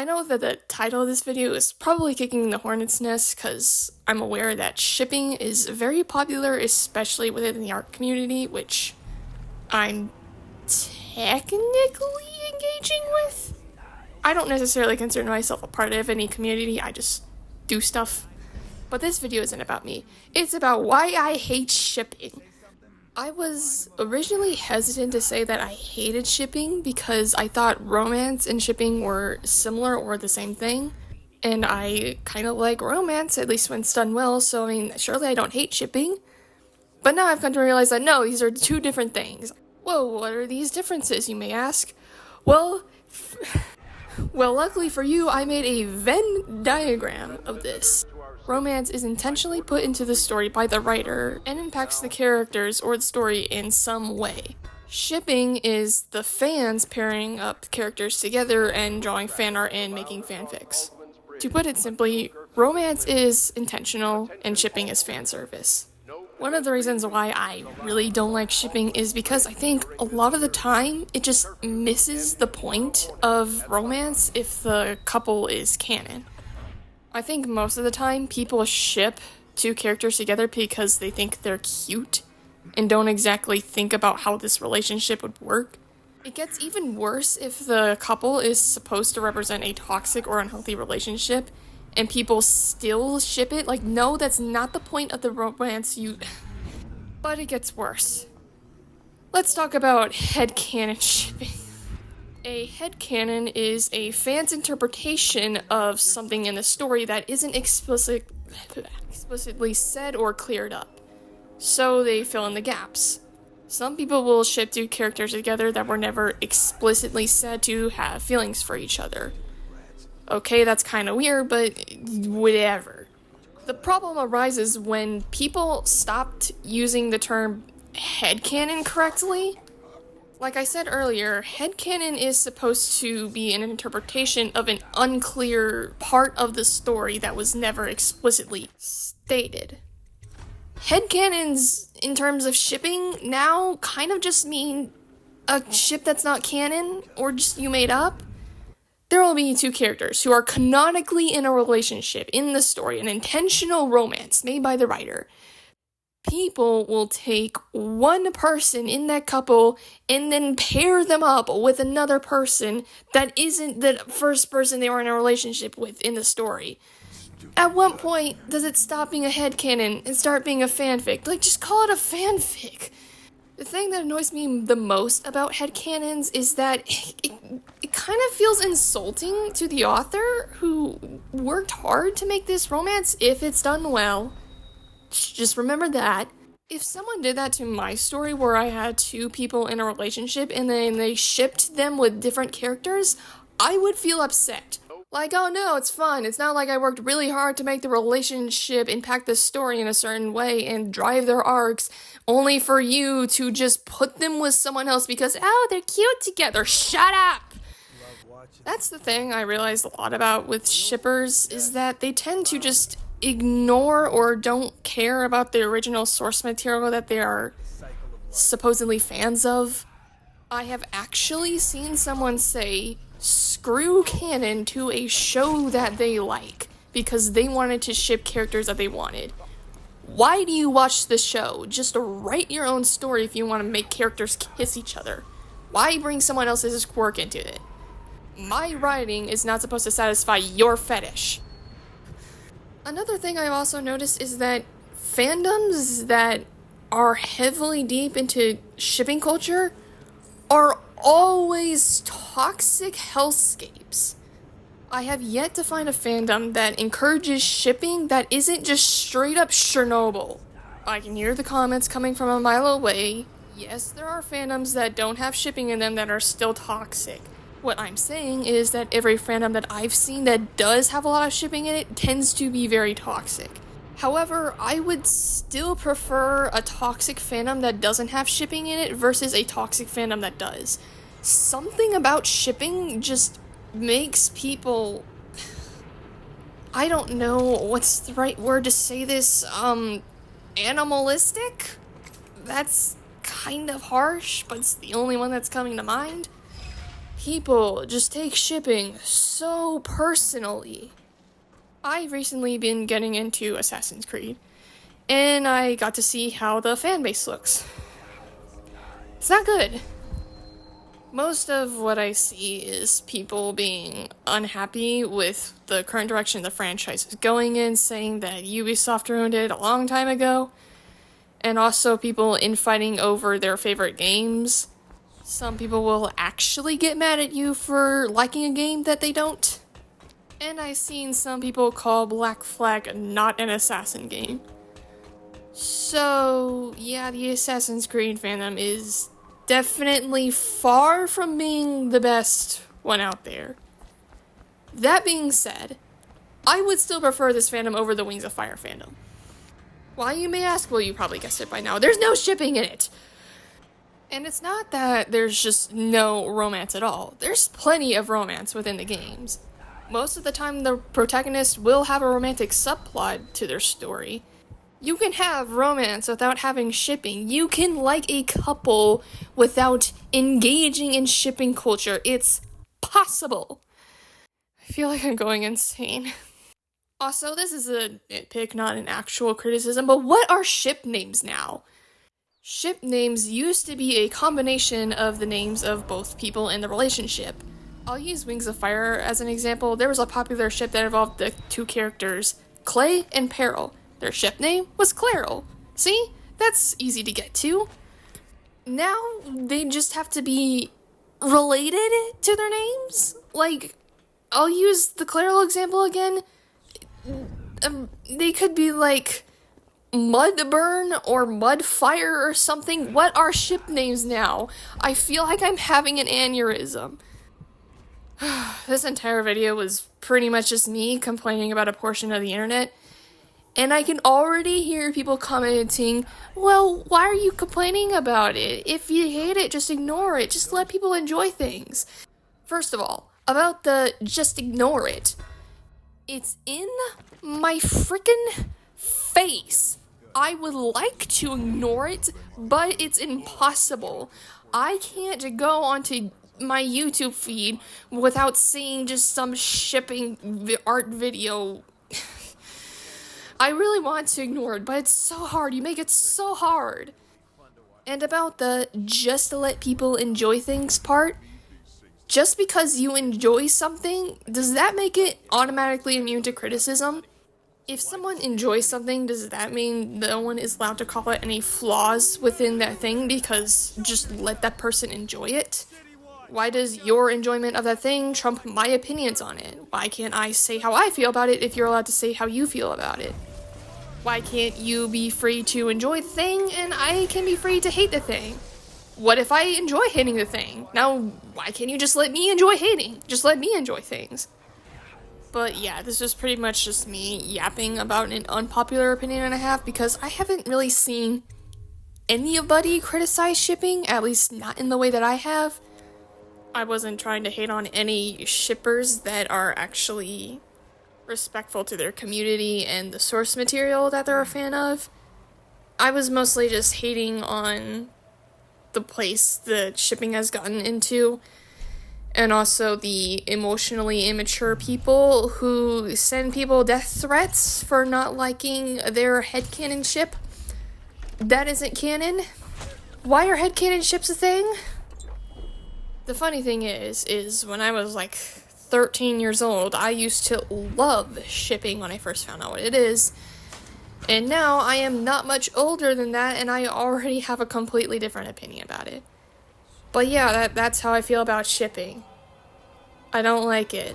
I know that the title of this video is probably kicking the hornet's nest because I'm aware that shipping is very popular, especially within the art community, which I'm technically engaging with. I don't necessarily consider myself a part of any community, I just do stuff. But this video isn't about me. It's about why I hate shipping. I was originally hesitant to say that I hated shipping because I thought romance and shipping were similar or the same thing. And I kind of like romance, at least when it's done well, so I mean, surely I don't hate shipping. But now I've come to realize that no, these are two different things. Whoa, what are these differences, you may ask? Well, luckily for you, I made a Venn diagram of this. Romance is intentionally put into the story by the writer and impacts the characters or the story in some way. Shipping is the fans pairing up characters together and drawing fan art and making fanfics. To put it simply, romance is intentional and shipping is fan service. One of the reasons why I really don't like shipping is because I think a lot of the time it just misses the point of romance if the couple is canon. I think most of the time people ship two characters together because they think they're cute and don't exactly think about how this relationship would work. It gets even worse if the couple is supposed to represent a toxic or unhealthy relationship and people still ship it. Like, no, that's not the point of the romance But it gets worse. Let's talk about headcanon shipping. A headcanon is a fan's interpretation of something in the story that isn't explicitly said or cleared up. So they fill in the gaps. Some people will ship two characters together that were never explicitly said to have feelings for each other. Okay, that's kind of weird, but whatever. The problem arises when people stopped using the term headcanon correctly. Like I said earlier, headcanon is supposed to be an interpretation of an unclear part of the story that was never explicitly stated. Headcanons, in terms of shipping, now kind of just mean a ship that's not canon, or just you made up. There will be two characters who are canonically in a relationship in the story, an intentional romance made by the writer. People will take one person in that couple and then pair them up with another person that isn't the first person they were in a relationship with in the story. At what point does it stop being a headcanon and start being a fanfic? Like, just call it a fanfic. The thing that annoys me the most about headcanons is that it kind of feels insulting to the author who worked hard to make this romance if it's done well. Just remember that. If someone did that to my story where I had two people in a relationship and then they shipped them with different characters, I would feel upset. Like, oh no, it's fun. It's not like I worked really hard to make the relationship impact the story in a certain way and drive their arcs, only for you to just put them with someone else because, oh, they're cute together. Shut up! That's the thing I realized a lot about with shippers, is that they tend to just ignore or don't care about the original source material that they are supposedly fans of. I have actually seen someone say, screw canon to a show that they like, because they wanted to ship characters that they wanted. Why do you watch the show? Just write your own story if you want to make characters kiss each other. Why bring someone else's quirk into it? My writing is not supposed to satisfy your fetish. Another thing I've also noticed is that fandoms that are heavily deep into shipping culture are always toxic hellscapes. I have yet to find a fandom that encourages shipping that isn't just straight up Chernobyl. I can hear the comments coming from a mile away. Yes, there are fandoms that don't have shipping in them that are still toxic. What I'm saying is that every fandom that I've seen that does have a lot of shipping in it tends to be very toxic. However, I would still prefer a toxic fandom that doesn't have shipping in it versus a toxic fandom that does. Something about shipping just makes people... I don't know what's the right word to say this, animalistic? That's kind of harsh, but it's the only one that's coming to mind. People just take shipping so personally. I've recently been getting into Assassin's Creed, and I got to see how the fan base looks. It's not good. Most of what I see is people being unhappy with the current direction the franchise is going in, saying that Ubisoft ruined it a long time ago, and also people infighting over their favorite games. Some people will actually get mad at you for liking a game that they don't. And I've seen some people call Black Flag not an Assassin game. So, yeah, the Assassin's Creed fandom is definitely far from being the best one out there. That being said, I would still prefer this fandom over the Wings of Fire fandom. Why, you may ask? Well, you probably guessed it by now. There's no shipping in it! And it's not that there's just no romance at all. There's plenty of romance within the games. Most of the time, the protagonist will have a romantic subplot to their story. You can have romance without having shipping. You can like a couple without engaging in shipping culture. It's possible. I feel like I'm going insane. Also, this is a nitpick, not an actual criticism, but what are ship names now? Ship names used to be a combination of the names of both people in the relationship. I'll use Wings of Fire as an example. There was a popular ship that involved the two characters, Clay and Peril. Their ship name was Clairol. See? That's easy to get to. Now, they just have to be related to their names? Like, I'll use the Clairol example again. They could be like Mudburn or Mudfire or something. What are ship names now? I feel like I'm having an aneurysm. This entire video was pretty much just me complaining about a portion of the internet. And I can already hear people commenting, well, why are you complaining about it? If you hate it, just ignore it. Just let people enjoy things. First of all, about the just ignore it. It's in my freaking face. I would like to ignore it, but it's impossible. I can't go onto my YouTube feed without seeing just some shipping art video. I really want to ignore it, but it's so hard. You make it so hard. And about the just to let people enjoy things part, just because you enjoy something, does that make it automatically immune to criticism? If someone enjoys something, does that mean no one is allowed to call it any flaws within that thing because just let that person enjoy it? Why does your enjoyment of that thing trump my opinions on it? Why can't I say how I feel about it if you're allowed to say how you feel about it? Why can't you be free to enjoy the thing and I can be free to hate the thing? What if I enjoy hating the thing? Now, why can't you just let me enjoy hating? Just let me enjoy things. But yeah, this was pretty much just me yapping about an unpopular opinion I have because I haven't really seen anybody criticize shipping, at least not in the way that I have. I wasn't trying to hate on any shippers that are actually respectful to their community and the source material that they're a fan of. I was mostly just hating on the place the shipping has gotten into, and also the emotionally immature people who send people death threats for not liking their headcanon ship. That isn't canon. Why are headcanon ships a thing? The funny thing is when I was like 13 years old, I used to love shipping when I first found out what it is. And now I am not much older than that, and I already have a completely different opinion about it. But yeah, that's how I feel about shipping. I don't like it.